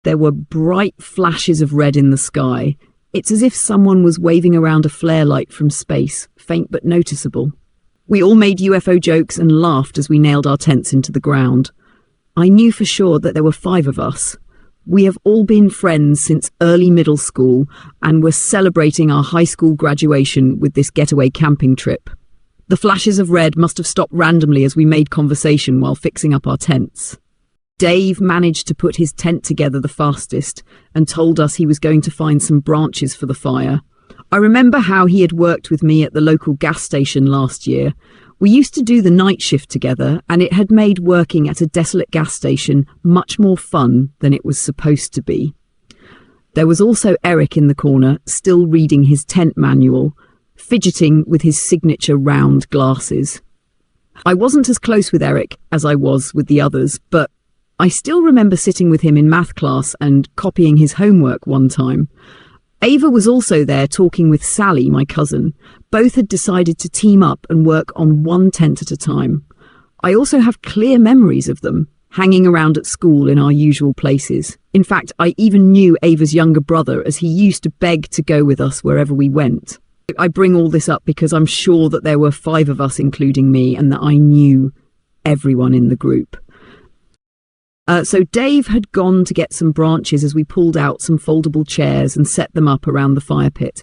There were bright flashes of red in the sky. It's as if someone was waving around a flare light from space, faint but noticeable. We all made UFO jokes and laughed as we nailed our tents into the ground. I knew for sure that there were 5 of us. We have all been friends since early middle school and were celebrating our high school graduation with this getaway camping trip. The flashes of red must have stopped randomly as we made conversation while fixing up our tents. Dave managed to put his tent together the fastest and told us he was going to find some branches for the fire. I remember how he had worked with me at the local gas station last year. We used to do the night shift together, and it had made working at a desolate gas station much more fun than it was supposed to be. There was also Eric in the corner, still reading his tent manual, fidgeting with his signature round glasses. I wasn't as close with Eric as I was with the others, but I still remember sitting with him in math class and copying his homework one time. Ava was also there talking with Sally, my cousin. Both had decided to team up and work on one tent at a time. I also have clear memories of them, hanging around at school in our usual places. In fact, I even knew Ava's younger brother, as he used to beg to go with us wherever we went. I bring all this up because I'm sure that there were 5 of us, including me, and that I knew everyone in the group. So Dave had gone to get some branches as we pulled out some foldable chairs and set them up around the fire pit.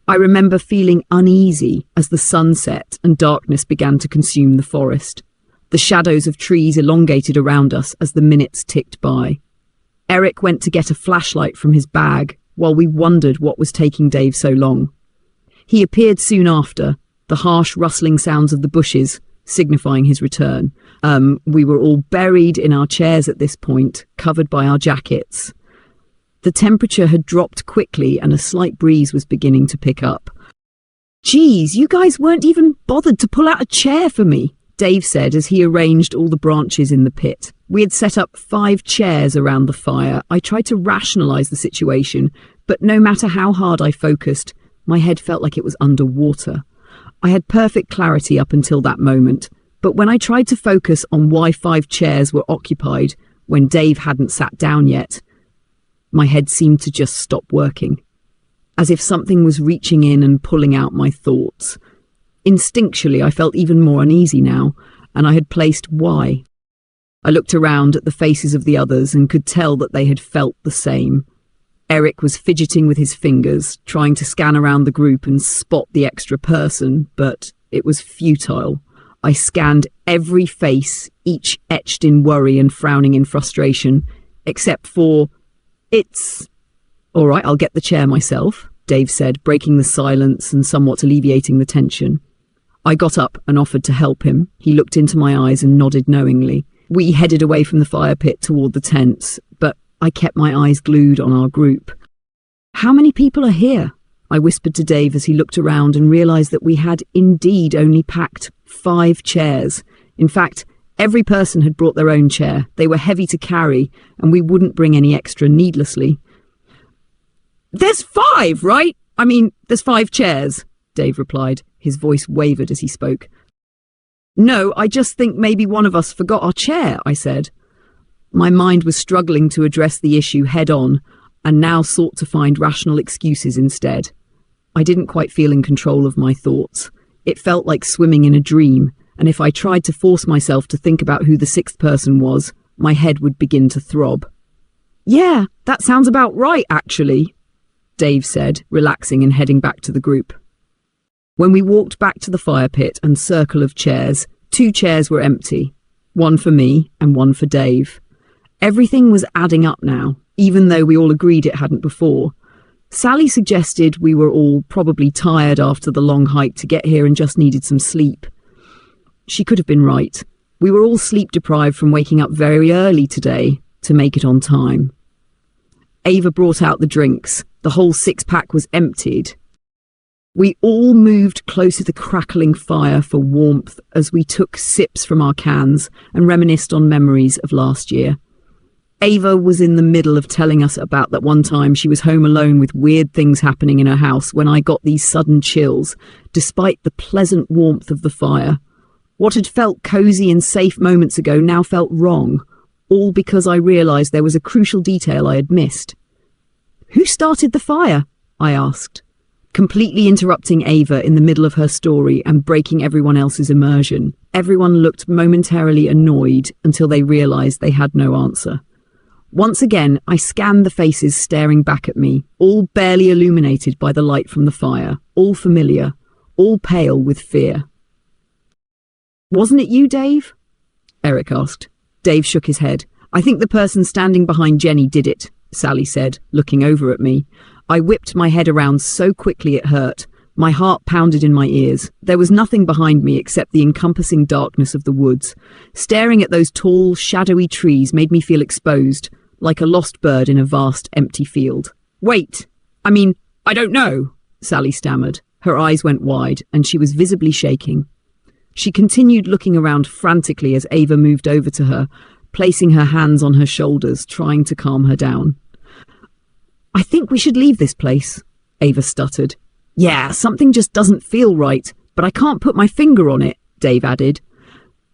I remember feeling uneasy as the sun set and darkness began to consume the forest. The shadows of trees elongated around us as the minutes ticked by. Eric went to get a flashlight from his bag while we wondered what was taking Dave so long. He appeared soon after, the harsh rustling sounds of the bushes signifying his return. We were all buried in our chairs at this point, covered by our jackets. The temperature had dropped quickly and a slight breeze was beginning to pick up. "Geez, you guys weren't even bothered to pull out a chair for me," Dave said as he arranged all the branches in the pit. We had set up 5 chairs around the fire. I tried to rationalize the situation, but no matter how hard I focused, my head felt like it was underwater. I had perfect clarity up until that moment, but when I tried to focus on why 5 chairs were occupied when Dave hadn't sat down yet, my head seemed to just stop working, as if something was reaching in and pulling out my thoughts. Instinctually, I felt even more uneasy now, and I had placed why. I looked around at the faces of the others and could tell that they had felt the same. Eric was fidgeting with his fingers, trying to scan around the group and spot the extra person, but it was futile. I scanned every face, each etched in worry and frowning in frustration, except for, "It's all right, I'll get the chair myself," Dave said, breaking the silence and somewhat alleviating the tension. I got up and offered to help him. He looked into my eyes and nodded knowingly. We headed away from the fire pit toward the tents, but I kept my eyes glued on our group. "How many people are here?" I whispered to Dave as he looked around and realized that we had indeed only packed 5 chairs. In fact, every person had brought their own chair. They were heavy to carry, and we wouldn't bring any extra needlessly. "There's 5, right? I mean, there's 5 chairs," Dave replied. His voice wavered as he spoke. "No, I just think maybe one of us forgot our chair," I said. My mind was struggling to address the issue head-on, and now sought to find rational excuses instead. I didn't quite feel in control of my thoughts. It felt like swimming in a dream, and if I tried to force myself to think about who the 6th person was, my head would begin to throb. "Yeah, that sounds about right, actually," Dave said, relaxing and heading back to the group. When we walked back to the fire pit and circle of chairs, 2 chairs were empty, one for me and one for Dave. Everything was adding up now, even though we all agreed it hadn't before. Sally suggested we were all probably tired after the long hike to get here and just needed some sleep. She could have been right. We were all sleep deprived from waking up very early today to make it on time. Ava brought out the drinks. The whole 6-pack was emptied. We all moved close to the crackling fire for warmth as we took sips from our cans and reminisced on memories of last year. Ava was in the middle of telling us about that one time she was home alone with weird things happening in her house when I got these sudden chills, despite the pleasant warmth of the fire. What had felt cozy and safe moments ago now felt wrong, all because I realized there was a crucial detail I had missed. "Who started the fire?" I asked, completely interrupting Ava in the middle of her story and breaking everyone else's immersion. Everyone looked momentarily annoyed until they realized they had no answer. Once again, I scanned the faces staring back at me, all barely illuminated by the light from the fire, all familiar, all pale with fear. "Wasn't it you, Dave?" Eric asked. Dave shook his head. "I think the person standing behind Jenny did it," Sally said, looking over at me. I whipped my head around so quickly it hurt. My heart pounded in my ears. There was nothing behind me except the encompassing darkness of the woods. Staring at those tall, shadowy trees made me feel exposed, like a lost bird in a vast, empty field. "Wait! I don't know," Sally stammered. Her eyes went wide, and she was visibly shaking. She continued looking around frantically as Ava moved over to her, placing her hands on her shoulders, trying to calm her down. "I think we should leave this place," Ava stuttered. "Yeah, something just doesn't feel right, but I can't put my finger on it," Dave added.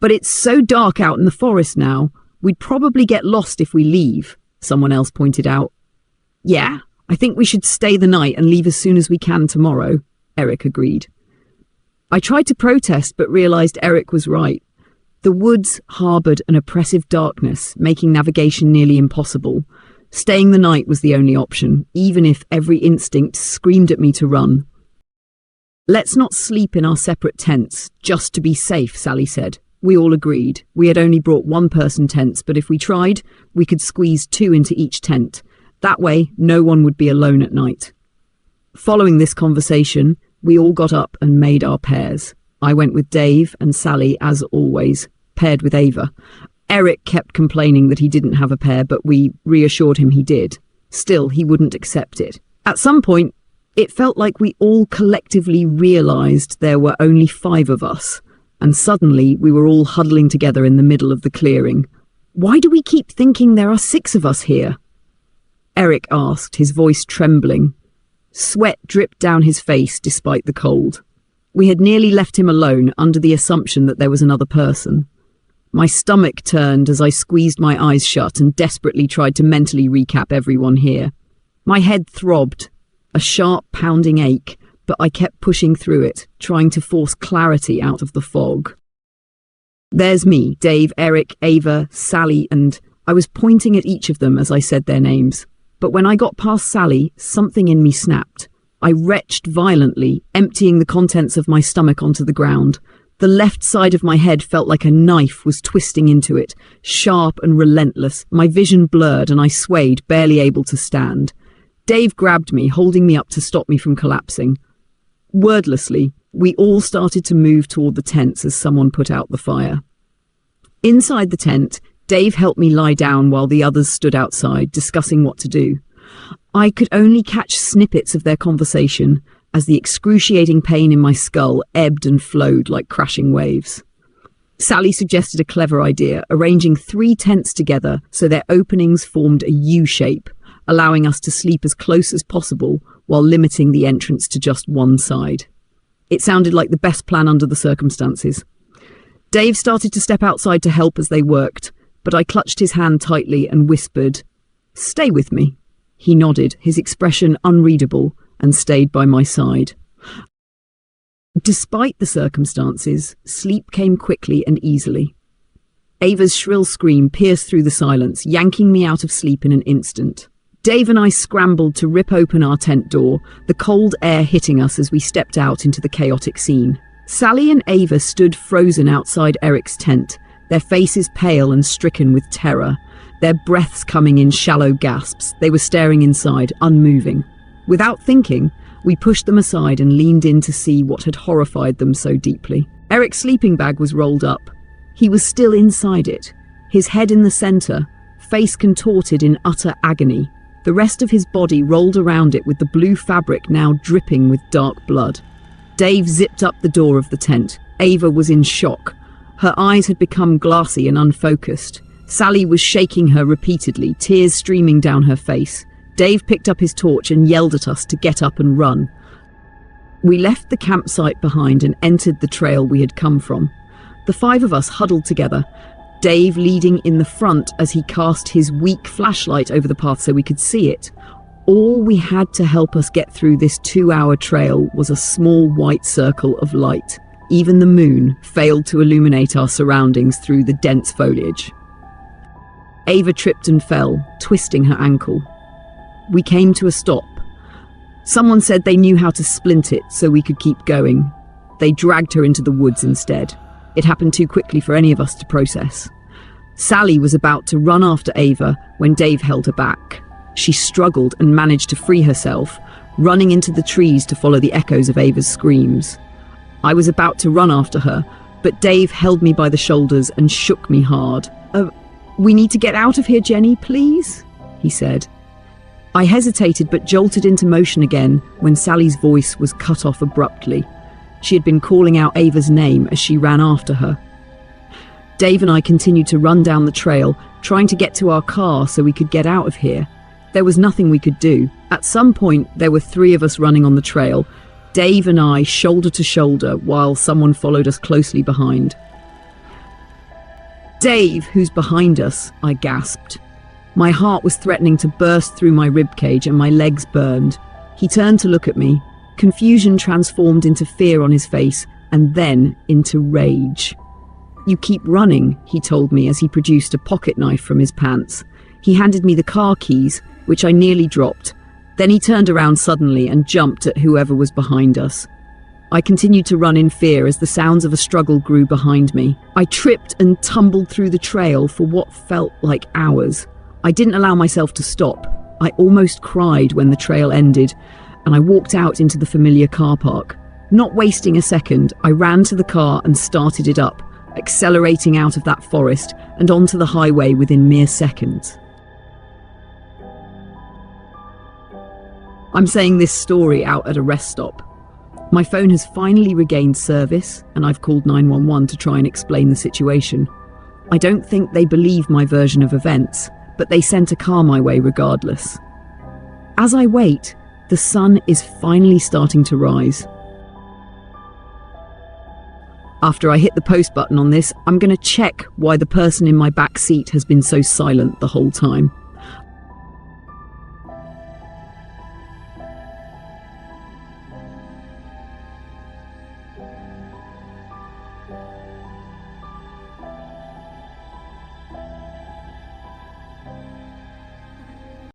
"But it's so dark out in the forest now, we'd probably get lost if we leave," someone else pointed out. "Yeah, I think we should stay the night and leave as soon as we can tomorrow," Eric agreed. I tried to protest but realized Eric was right. The woods harbored an oppressive darkness, making navigation nearly impossible. Staying the night was the only option, even if every instinct screamed at me to run. "Let's not sleep in our separate tents, just to be safe," Sally said. We all agreed. We had only brought one-person tents, but if we tried, we could squeeze 2 into each tent. That way, no one would be alone at night. Following this conversation, we all got up and made our pairs. I went with Dave and Sally, as always, paired with Ava. Eric kept complaining that he didn't have a pair, but we reassured him he did. Still, he wouldn't accept it. At some point, it felt like we all collectively realized there were only 5 of us, and suddenly we were all huddling together in the middle of the clearing. "Why do we keep thinking there are 6 of us here?" Eric asked, his voice trembling. Sweat dripped down his face despite the cold. We had nearly left him alone under the assumption that there was another person. My stomach turned as I squeezed my eyes shut and desperately tried to mentally recap everyone here. My head throbbed, a sharp pounding ache, but I kept pushing through it, trying to force clarity out of the fog. "There's me, Dave, Eric, Ava, Sally, and..." I was pointing at each of them as I said their names. But when I got past Sally, something in me snapped. I retched violently, emptying the contents of my stomach onto the ground. The left side of my head felt like a knife was twisting into it, sharp and relentless. My vision blurred and I swayed, barely able to stand. Dave grabbed me, holding me up to stop me from collapsing. Wordlessly, we all started to move toward the tents as someone put out the fire. Inside the tent, Dave helped me lie down while the others stood outside, discussing what to do. I could only catch snippets of their conversation as the excruciating pain in my skull ebbed and flowed like crashing waves. Sally suggested a clever idea, arranging 3 tents together so their openings formed a U shape, allowing us to sleep as close as possible while limiting the entrance to just one side. It sounded like the best plan under the circumstances. Dave started to step outside to help as they worked, but I clutched his hand tightly and whispered, "Stay with me." He nodded, his expression unreadable, and stayed by my side. Despite the circumstances, sleep came quickly and easily. Ava's shrill scream pierced through the silence, yanking me out of sleep in an instant. Dave and I scrambled to rip open our tent door, the cold air hitting us as we stepped out into the chaotic scene. Sally and Ava stood frozen outside Eric's tent, their faces pale and stricken with terror, their breaths coming in shallow gasps. They were staring inside, unmoving. Without thinking, we pushed them aside and leaned in to see what had horrified them so deeply. Eric's sleeping bag was rolled up. He was still inside it, his head in the center, face contorted in utter agony. The rest of his body rolled around it with the blue fabric now dripping with dark blood. Dave zipped up the door of the tent. Ava was in shock. Her eyes had become glassy and unfocused. Sally was shaking her repeatedly, tears streaming down her face. Dave picked up his torch and yelled at us to get up and run. We left the campsite behind and entered the trail we had come from. The 5 of us huddled together, Dave leading in the front as he cast his weak flashlight over the path so we could see it. All we had to help us get through this 2-hour trail was a small white circle of light. Even the moon failed to illuminate our surroundings through the dense foliage. Ava tripped and fell, twisting her ankle. We came to a stop. Someone said they knew how to splint it so we could keep going. They dragged her into the woods instead. It happened too quickly for any of us to process. Sally was about to run after Ava when Dave held her back. She struggled and managed to free herself, running into the trees to follow the echoes of Ava's screams. I was about to run after her, but Dave held me by the shoulders and shook me hard. We need to get out of here, Jenny, please," he said. I hesitated but jolted into motion again when Sally's voice was cut off abruptly. She had been calling out Ava's name as she ran after her. Dave and I continued to run down the trail, trying to get to our car so we could get out of here. There was nothing we could do. At some point, there were 3 of us running on the trail, Dave and I shoulder to shoulder, while someone followed us closely behind. "Dave, who's behind us?" I gasped. My heart was threatening to burst through my ribcage and my legs burned. He turned to look at me. Confusion transformed into fear on his face, and then into rage. "You keep running," he told me as he produced a pocket knife from his pants. He handed me the car keys, which I nearly dropped. Then he turned around suddenly and jumped at whoever was behind us. I continued to run in fear as the sounds of a struggle grew behind me. I tripped and tumbled through the trail for what felt like hours. I didn't allow myself to stop. I almost cried when the trail ended, and I walked out into the familiar car park. Not wasting a second, I ran to the car and started it up, accelerating out of that forest and onto the highway within mere seconds. I'm saying this story out at a rest stop. My phone has finally regained service, and I've called 911 to try and explain the situation. I don't think they believe my version of events, but they sent a car my way regardless. As I wait, the sun is finally starting to rise. After I hit the post button on this, I'm going to check why the person in my back seat has been so silent the whole time.